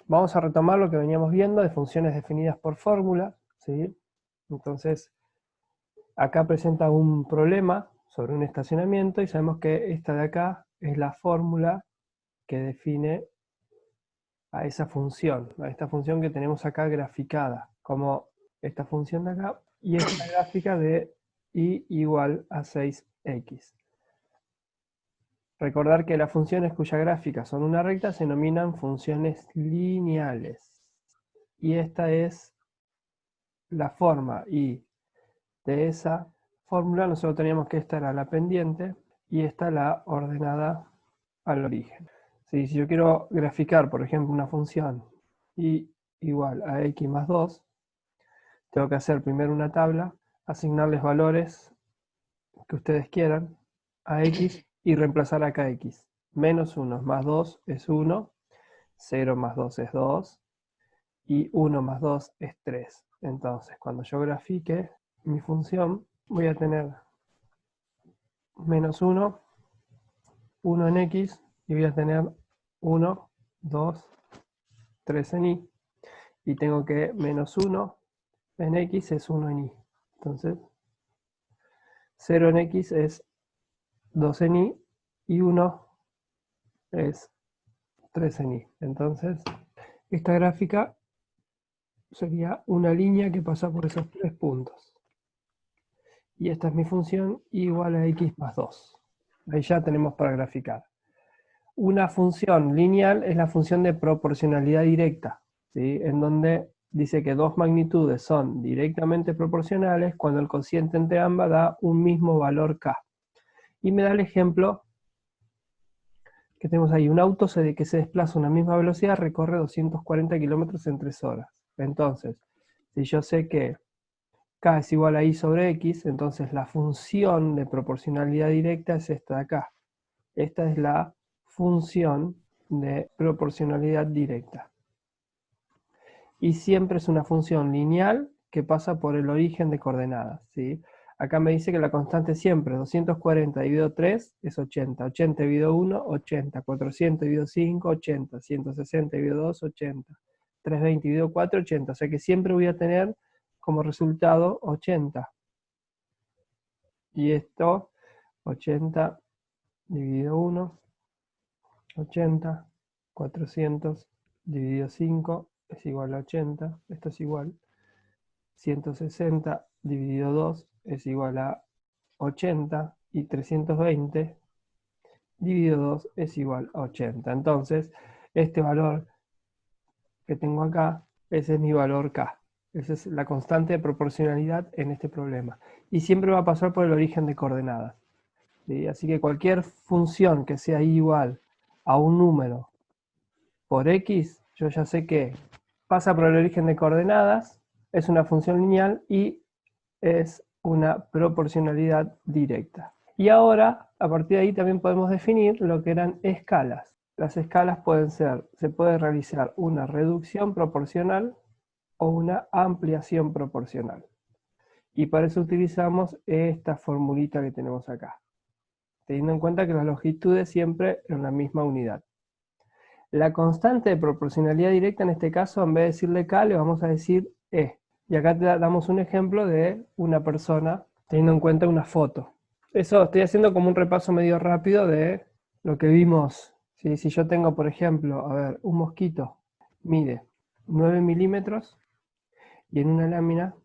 Vamos a retomar lo que veníamos viendo de funciones definidas por fórmula, ¿sí? Entonces, acá presenta un problema sobre un estacionamiento y sabemos que esta de acá es la fórmula que define a esa función, a esta función que tenemos acá graficada, como esta función de acá y esta gráfica de y igual a 6x. Recordar que las funciones cuya gráfica son una recta se denominan funciones lineales. Y esta es la forma y de esa fórmula nosotros teníamos que esta era la pendiente y esta la ordenada al origen. Si yo quiero graficar, por ejemplo, una función y igual a x más 2, tengo que hacer primero una tabla, asignarles valores que ustedes quieran a x y reemplazar acá x. Menos 1 más 2 es 1, 0 más 2 es 2 y 1 más 2 es 3. Entonces, cuando yo grafique mi función, voy a tener menos 1, 1 en x, y voy a tener 1, 2, 3 en y, y tengo que menos 1 en x es 1 en y. Entonces, 0 en x es 2 en y 1 es 3 en y. Entonces, esta gráfica sería una línea que pasa por esos tres puntos. Y esta es mi función igual a x más 2. Ahí ya tenemos para graficar. Una función lineal es la función de proporcionalidad directa, ¿sí? En donde dice que dos magnitudes son directamente proporcionales cuando el cociente entre ambas da un mismo valor k. Y me da el ejemplo que tenemos ahí. Un auto que se desplaza a una misma velocidad recorre 240 kilómetros en 3 horas. Entonces, si yo sé que k es igual a y sobre x, entonces la función de proporcionalidad directa es esta de acá. Esta es la función de proporcionalidad directa. Y siempre es una función lineal que pasa por el origen de coordenadas, ¿sí? Acá me dice que la constante siempre, 240 dividido 3 es 80, 80 dividido 1, 80, 400 dividido 5, 80, 160 dividido 2, 80, 320 dividido 4, 80, o sea que siempre voy a tener como resultado 80. Y esto, 80 dividido 1, 80, 400 dividido 5 es igual a 80, esto es igual. 160 dividido 2 es igual a 80 y 320 dividido 2 es igual a 80. Entonces, este valor que tengo acá, ese es mi valor k. Esa es la constante de proporcionalidad en este problema. Y siempre va a pasar por el origen de coordenadas, ¿sí? Así que cualquier función que sea igual a un número por x, yo ya sé que pasa por el origen de coordenadas, es una función lineal y es una proporcionalidad directa. Y ahora, a partir de ahí también podemos definir lo que eran escalas. Las escalas pueden ser, se puede realizar una reducción proporcional o una ampliación proporcional. Y para eso utilizamos esta formulita que tenemos acá, teniendo en cuenta que las longitudes siempre en la misma unidad. La constante de proporcionalidad directa, en este caso, en vez de decirle k, le vamos a decir e. Y acá te damos un ejemplo de una persona teniendo en cuenta una foto. Eso estoy haciendo como un repaso medio rápido de lo que vimos. ¿Sí? Si yo tengo, por ejemplo, a ver, un mosquito mide 9 milímetros y en una lámina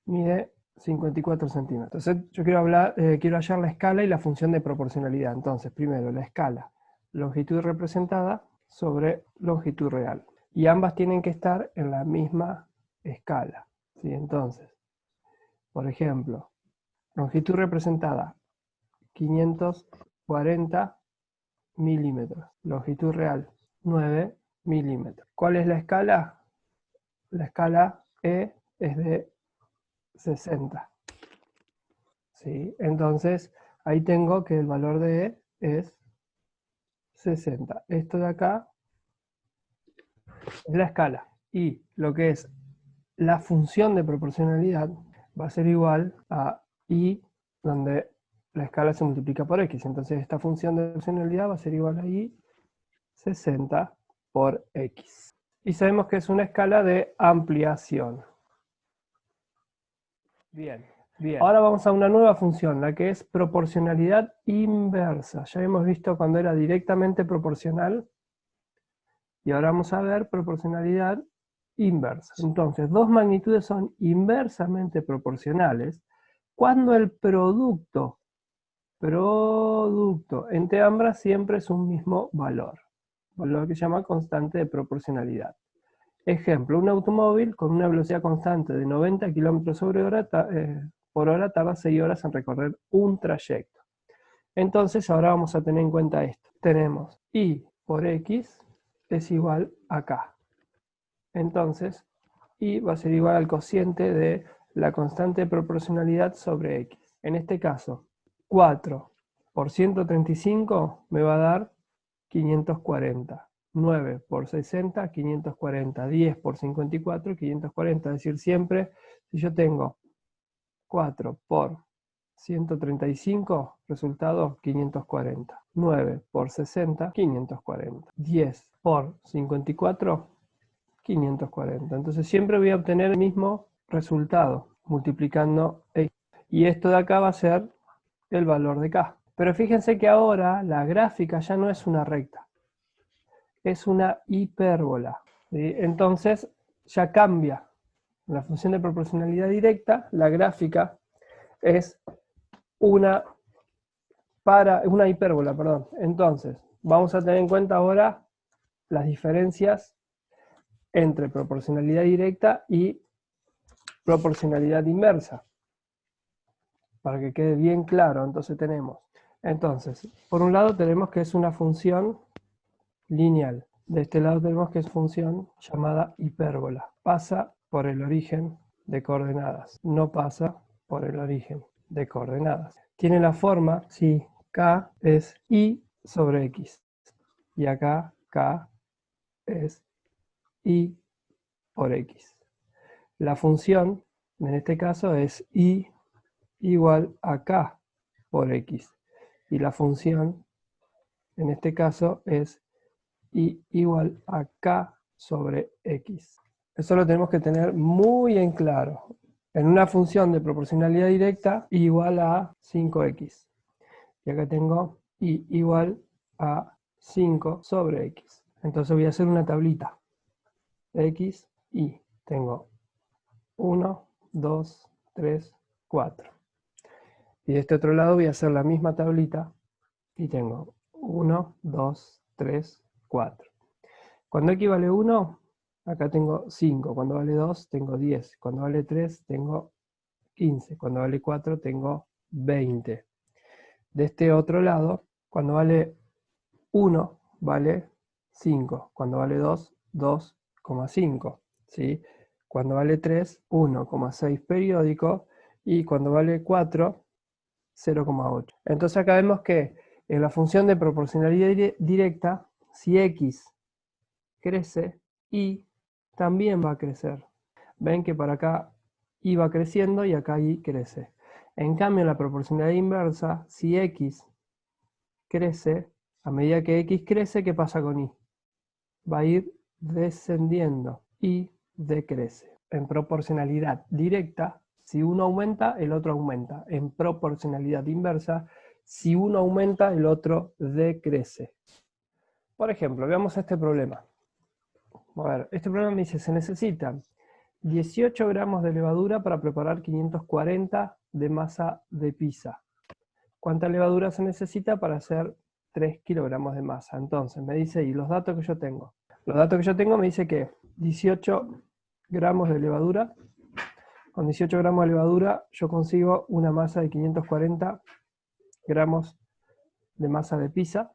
mide 54 centímetros. Entonces yo quiero hallar la escala y la función de proporcionalidad. Entonces, primero la escala, longitud representada sobre longitud real. Y ambas tienen que estar en la misma escala, ¿sí? Entonces, por ejemplo, longitud representada 540 milímetros. Longitud real 9 milímetros. ¿Cuál es la escala? La escala E es de 60. ¿Sí? Entonces, ahí tengo que el valor de E es 60. Esto de acá es la escala. Y lo que es la función de proporcionalidad va a ser igual a y, donde la escala se multiplica por x. Entonces esta función de proporcionalidad va a ser igual a y 60 por x. Y sabemos que es una escala de ampliación. Bien, bien. Ahora vamos a una nueva función, la que es proporcionalidad inversa. Ya hemos visto cuando era directamente proporcional. Y ahora vamos a ver proporcionalidad inversa. Entonces, dos magnitudes son inversamente proporcionales cuando el producto entre ambas siempre es un mismo valor que se llama constante de proporcionalidad. Ejemplo, un automóvil con una velocidad constante de 90 km por hora tarda 6 horas en recorrer un trayecto. Entonces ahora vamos a tener en cuenta esto. Tenemos y por x es igual a k. Entonces, y va a ser igual al cociente de la constante de proporcionalidad sobre x. En este caso, 4 por 135 me va a dar 540. 9 por 60, 540. 10 por 54, 540. Es decir, siempre, si yo tengo 4 por 135, resultado 540. 9 por 60, 540. 10 por 54, 540. Entonces siempre voy a obtener el mismo resultado multiplicando x. Y esto de acá va a ser el valor de k. Pero fíjense que ahora la gráfica ya no es una recta, es una hipérbola. ¿Sí? Entonces ya cambia. La función de proporcionalidad directa, la gráfica es una hipérbola, perdón. Entonces, vamos a tener en cuenta ahora las diferencias entre proporcionalidad directa y proporcionalidad inversa. Para que quede bien claro, entonces, por un lado tenemos que es una función lineal. De este lado tenemos que es función llamada hipérbola. Pasa por el origen de coordenadas. No pasa por el origen de coordenadas. Tiene la forma, si k es y sobre x. Y acá k es y por x. La función, en este caso, es y igual a k por x. Y la función, en este caso, es y igual a k sobre x. Eso lo tenemos que tener muy en claro. En una función de proporcionalidad directa, igual a 5x. Y acá tengo y igual a 5 sobre x. Entonces voy a hacer una tablita. X, y. Tengo 1, 2, 3, 4. Y de este otro lado voy a hacer la misma tablita y tengo 1, 2, 3, 4. Cuando x vale 1, acá tengo 5. Cuando vale 2, tengo 10. Cuando vale 3, tengo 15. Cuando vale 4, tengo 20. De este otro lado, cuando vale 1, vale 5. Cuando vale 2, 2,5. ¿Sí? Cuando vale 3, 1,6 periódico. Y cuando vale 4, 0,8. Entonces acá vemos que en la función de proporcionalidad directa, si x crece, y también va a crecer. Ven que para acá y va creciendo y acá y crece. En cambio, en la proporcionalidad inversa, si x crece, a medida que x crece, ¿qué pasa con y? Va a ir descendiendo y decrece. En proporcionalidad directa, si uno aumenta, el otro aumenta. En proporcionalidad inversa, si uno aumenta, el otro decrece. Por ejemplo, veamos este problema. A ver, este problema me dice, se necesitan 18 gramos de levadura para preparar 540 de masa de pizza. ¿Cuánta levadura se necesita para hacer 3 kilogramos de masa? Entonces, me dice, ¿y los datos que yo tengo? Los datos que yo tengo me dice que 18 gramos de levadura, con 18 gramos de levadura yo consigo una masa de 540 gramos de masa de pizza.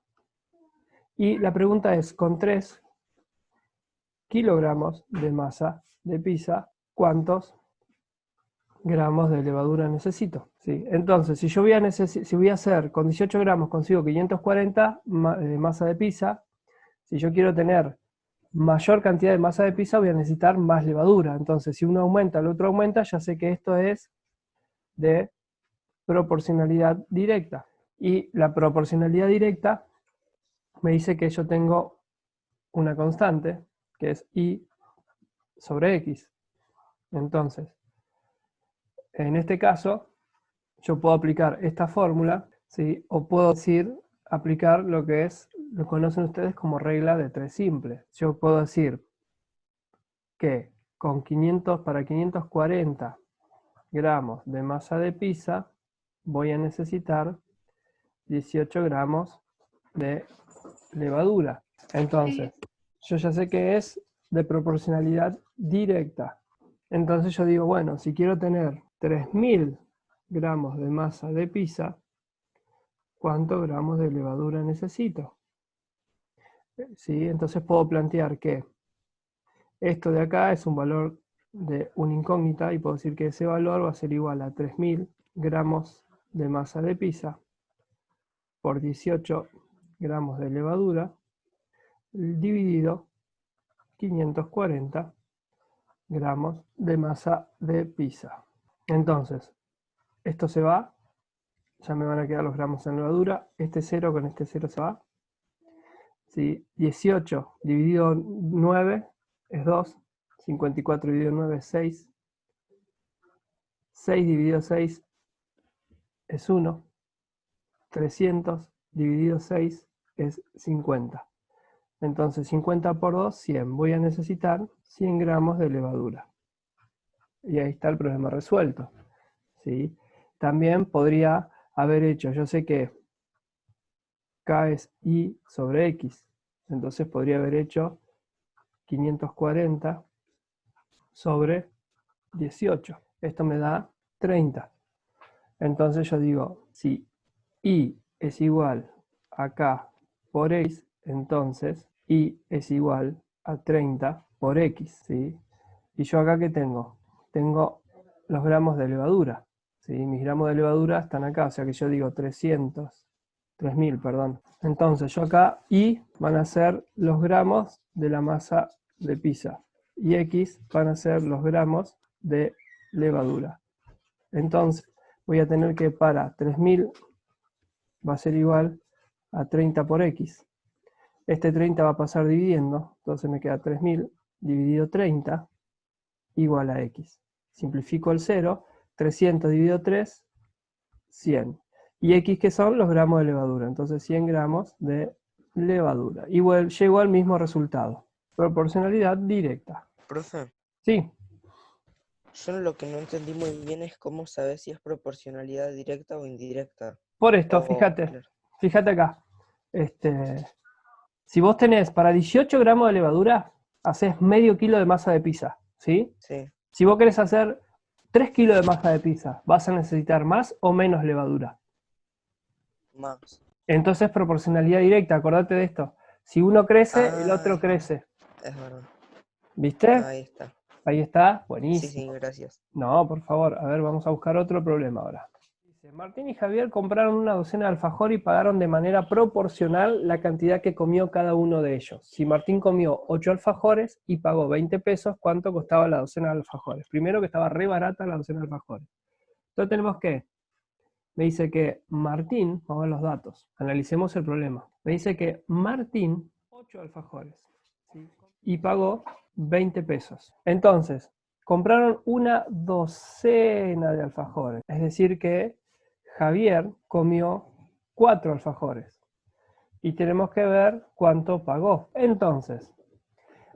Y la pregunta es, con 3 kilogramos de masa de pizza, ¿cuántos gramos de levadura necesito? ¿Sí? Entonces, si yo voy a hacer con 18 gramos consigo 540 de masa de pizza, si yo quiero tener mayor cantidad de masa de pizza voy a necesitar más levadura. Entonces, si uno aumenta, el otro aumenta, ya sé que esto es de proporcionalidad directa. Y la proporcionalidad directa me dice que yo tengo una constante, que es y sobre x. Entonces, en este caso, yo puedo aplicar esta fórmula, ¿sí? O puedo aplicar lo que lo conocen ustedes como regla de 3 simple. Yo puedo decir que con 500, para 540 gramos de masa de pizza, voy a necesitar 18 gramos de levadura. Entonces, yo ya sé que es de proporcionalidad directa. Entonces yo digo, bueno, si quiero tener 3000 gramos de masa de pizza, ¿cuántos gramos de levadura necesito? ¿Sí? Entonces puedo plantear que esto de acá es un valor de una incógnita y puedo decir que ese valor va a ser igual a 3000 gramos de masa de pizza por 18 gramos de levadura dividido 540 gramos de masa de pizza. Entonces, esto se va, ya me van a quedar los gramos en levadura, este 0 con este 0 se va. ¿Sí? 18 dividido 9 es 2, 54 dividido 9 es 6, 6 dividido 6 es 1, 300 dividido 6 es 50. Entonces 50 por 2, 100. Voy a necesitar 100 gramos de levadura. Y ahí está el problema resuelto. ¿Sí? También podría haber hecho, yo sé que K es Y sobre X. Entonces podría haber hecho 540 sobre 18. Esto me da 30. Entonces yo digo, si Y es igual a K por X, entonces Y es igual a 30 por X, ¿sí? Y yo acá, ¿qué tengo? Tengo los gramos de levadura, ¿sí? Mis gramos de levadura están acá, o sea que yo digo 3000, perdón. Entonces yo acá Y van a ser los gramos de la masa de pizza y X van a ser los gramos de levadura. Entonces voy a tener que para 3000 va a ser igual a 30 por X. Este 30 va a pasar dividiendo, entonces me queda 3000 dividido 30 igual a X. Simplifico el 0, 300 dividido 3, 100. Y X, que son los gramos de levadura, entonces 100 gramos de levadura. Igual llego al mismo resultado. Proporcionalidad directa. Profe, Sí, yo lo que no entendí muy bien es cómo saber si es proporcionalidad directa o indirecta. por esto, O, fíjate, claro. fíjate acá. Si vos tenés para 18 gramos de levadura, haces medio kilo de masa de pizza, ¿sí? Sí, Si vos querés hacer 3 kilos de masa de pizza, ¿vas a necesitar más o menos levadura? más. Entonces, proporcionalidad directa, acordate de esto. Si uno crece, el Ah, otro crece. es verdad. ¿Viste? Ahí está. Ahí está, Sí, sí, buenísimo. gracias. No, por favor, a ver, vamos a buscar otro problema ahora. Dice, Martín y Javier compraron una docena de alfajor y pagaron de manera proporcional la cantidad que comió cada uno de ellos. Si Martín comió 8 alfajores y pagó 20 pesos, ¿cuánto costaba la docena de alfajores? Primero que estaba re barata la docena de alfajores. Entonces tenemos que, me dice que Martín, vamos a ver los datos, analicemos el problema. Me dice que Martín, 8 alfajores, ¿sí? Y pagó 20 pesos. Entonces, compraron una docena de alfajores. Es decir que Javier comió 4 alfajores. Y tenemos que ver cuánto pagó. Entonces,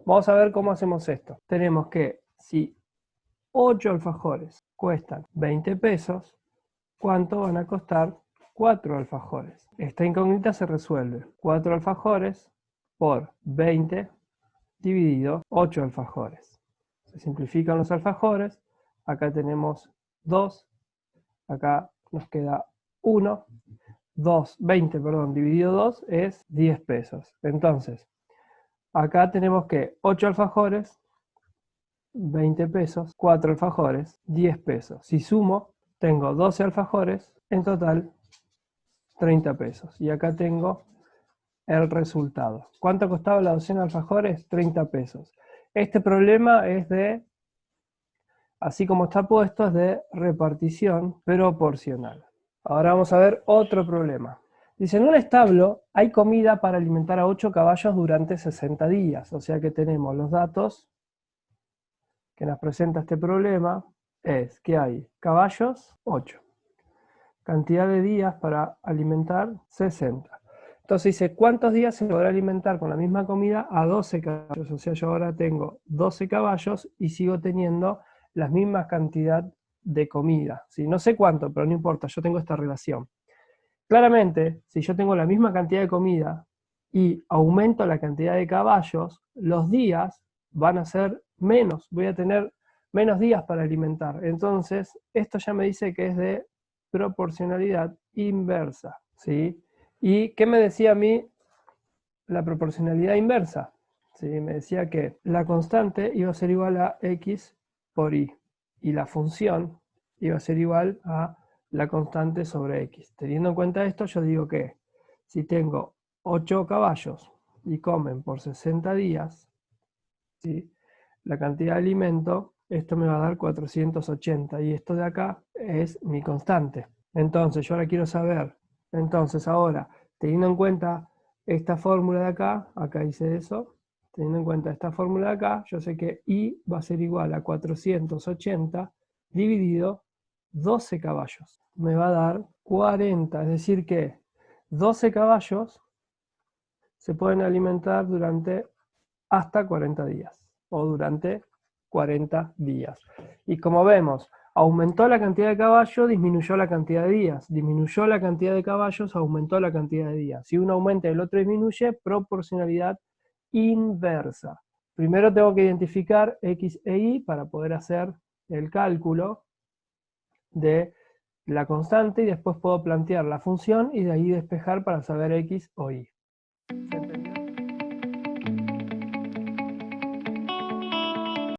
vamos a ver cómo hacemos esto. Tenemos que, si 8 alfajores cuestan 20 pesos, ¿cuánto van a costar 4 alfajores? Esta incógnita se resuelve. 4 alfajores por 20 dividido 8 alfajores. Se simplifican los alfajores. Acá tenemos 2. Acá nos queda 1. 20, perdón, dividido 2 es 10 pesos. Entonces, acá tenemos que 8 alfajores, 20 pesos, 4 alfajores, 10 pesos. Si sumo, tengo 12 alfajores, en total 30 pesos. Y acá tengo el resultado. ¿Cuánto costaba la docena de alfajores? 30 pesos. Este problema es de, así como está puesto, es de repartición proporcional. Ahora vamos a ver otro problema. Dice, en un establo hay comida para alimentar a 8 caballos durante 60 días. O sea que tenemos los datos que nos presenta este problema. Es que hay caballos, 8. Cantidad de días para alimentar, 60. Entonces dice, ¿cuántos días se podrá alimentar con la misma comida a 12 caballos? O sea, yo ahora tengo 12 caballos y sigo teniendo la misma cantidad de comida. ¿Sí? No sé cuánto, pero no importa, yo tengo esta relación. Claramente, si yo tengo la misma cantidad de comida y aumento la cantidad de caballos, los días van a ser menos, voy a tener menos días para alimentar. Entonces, esto ya me dice que es de proporcionalidad inversa, ¿sí? ¿Y qué me decía a mí la proporcionalidad inversa? ¿Sí? Me decía que la constante iba a ser igual a x por y, y la función iba a ser igual a la constante sobre x. Teniendo en cuenta esto, yo digo que si tengo 8 caballos y comen por 60 días, ¿sí? La cantidad de alimento, esto me va a dar 480 y esto de acá es mi constante. Entonces, yo ahora quiero saber, entonces ahora, teniendo en cuenta esta fórmula de acá dice eso, teniendo en cuenta esta fórmula de acá, yo sé que y va a ser igual a 480 dividido 12 caballos. Me va a dar 40, es decir que 12 caballos se pueden alimentar durante hasta 40 días o durante 40 días. Y como vemos, aumentó la cantidad de caballos, disminuyó la cantidad de días. Disminuyó la cantidad de caballos, aumentó la cantidad de días. Si uno aumenta y el otro disminuye, proporcionalidad inversa. Primero tengo que identificar x e y para poder hacer el cálculo de la constante y después puedo plantear la función y de ahí despejar para saber x o y.